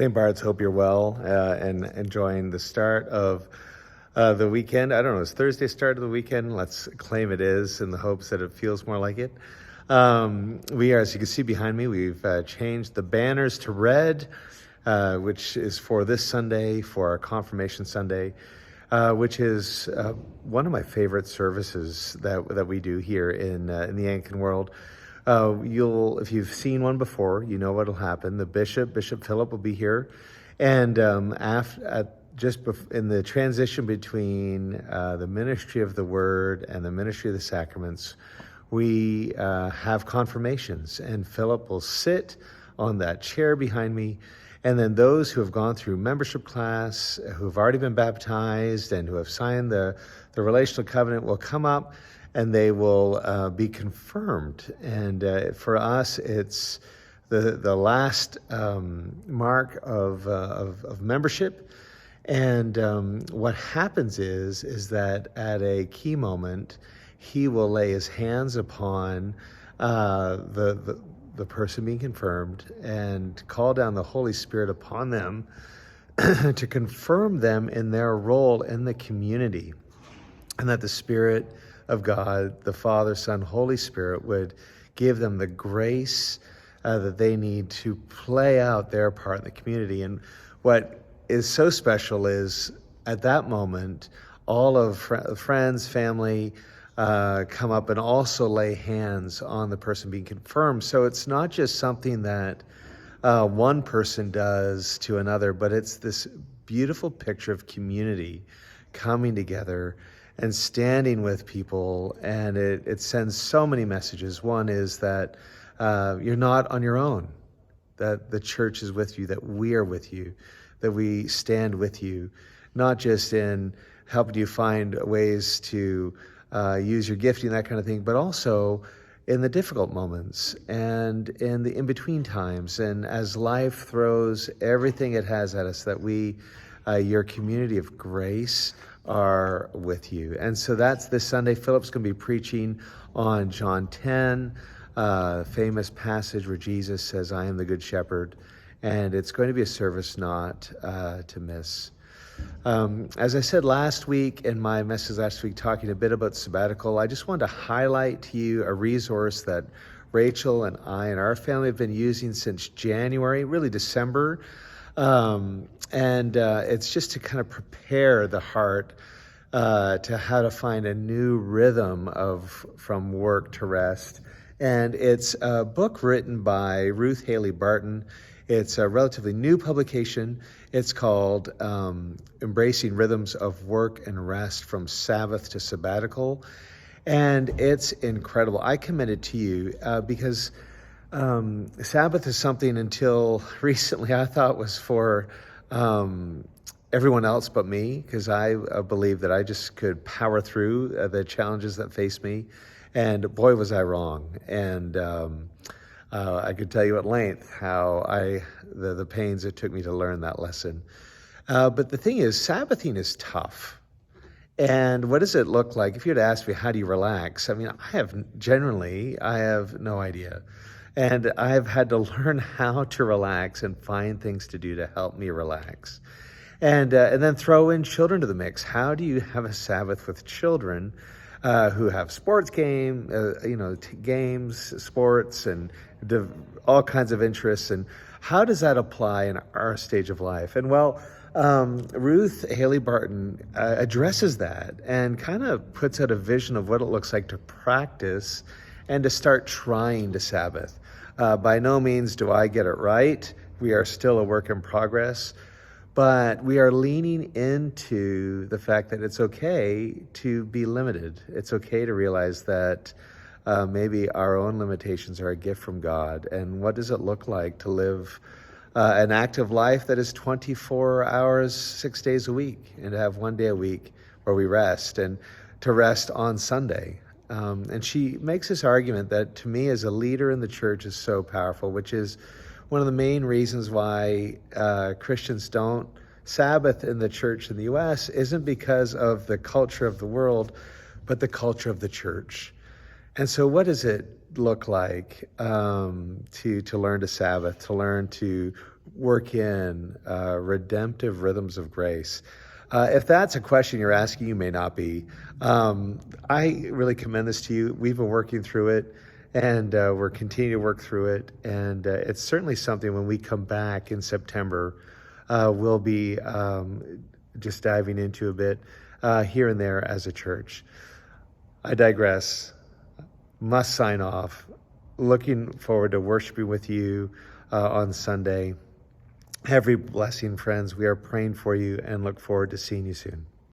St. Bart's, hope you're well and enjoying the start of the weekend. I don't know, it's Thursday start of the weekend. Let's claim it is in the hopes that it feels more like it. We are, as you can see behind me, we've changed the banners to red, which is for this Sunday, for our Confirmation Sunday, which is one of my favorite services that we do here in the Anglican world. If you've seen one before, you know what'll happen. The Bishop Philip, will be here, and in the transition between the ministry of the Word and the ministry of the sacraments, we have confirmations, and Philip will sit on that chair behind me, and then those who have gone through membership class, who have already been baptized, and who have signed the relational covenant will come up, and they will be confirmed. And for us, it's the last mark of membership. And what happens is that at a key moment, he will lay his hands upon the person being confirmed and call down the Holy Spirit upon them to confirm them in their role in the community, and that the Spirit of God, the Father, Son, Holy Spirit, would give them the grace that they need to play out their part in the community. And what is so special is at that moment, all of friends, family come up and also lay hands on the person being confirmed. So it's not just something that one person does to another, but it's this beautiful picture of community coming together and standing with people, and it sends so many messages. One is that you're not on your own, that the church is with you, that we are with you, that we stand with you, not just in helping you find ways to use your gifting, that kind of thing, but also in the difficult moments and in the in-between times. And as life throws everything it has at us, that we, your community of grace, are with you. And so that's this Sunday. Philip's going to be preaching on John 10, famous passage where Jesus says, I am the good shepherd. And it's going to be a service not to miss. As I said last week in my message last week, talking a bit about sabbatical, I just wanted to highlight to you a resource that Rachel and I and our family have been using since January, really December. And it's just to kind of prepare the heart to how to find a new rhythm from work to rest. And it's a book written by Ruth Haley Barton. It's a relatively new publication. It's called Embracing Rhythms of Work and Rest from Sabbath to Sabbatical. And it's incredible. I commend it to you because Sabbath is something until recently I thought was for everyone else but me, because I believed that I just could power through the challenges that face me. And boy, was I wrong. And I could tell you at length how the pains it took me to learn that lesson. But the thing is, Sabbathing is tough. And what does it look like? If you had asked me, how do you relax? I mean, I have no idea. And I've had to learn how to relax and find things to do to help me relax. And then throw in children to the mix. How do you have a Sabbath with children who have sports games, sports, and all kinds of interests? And how does that apply in our stage of life? And well, Ruth Haley Barton addresses that and kind of puts out a vision of what it looks like to practice and to start trying to Sabbath. By no means do I get it right. We are still a work in progress, but we are leaning into the fact that it's okay to be limited. It's okay to realize that maybe our own limitations are a gift from God. And what does it look like to live an active life that is 24 hours, 6 days a week, and to have 1 day a week where we rest, and to rest on Sunday? And she makes this argument that to me as a leader in the church is so powerful, which is one of the main reasons why Christians don't Sabbath in the church in the U.S. isn't because of the culture of the world, but the culture of the church. And so what does it look like to learn to Sabbath, to learn to work in redemptive rhythms of grace? If that's a question you're asking, you may not be. I really commend this to you. We've been working through it, and we're continuing to work through it. And it's certainly something when we come back in September, we'll be just diving into a bit here and there as a church. I digress. Must sign off. Looking forward to worshiping with you on Sunday. Every blessing, friends. We are praying for you and look forward to seeing you soon.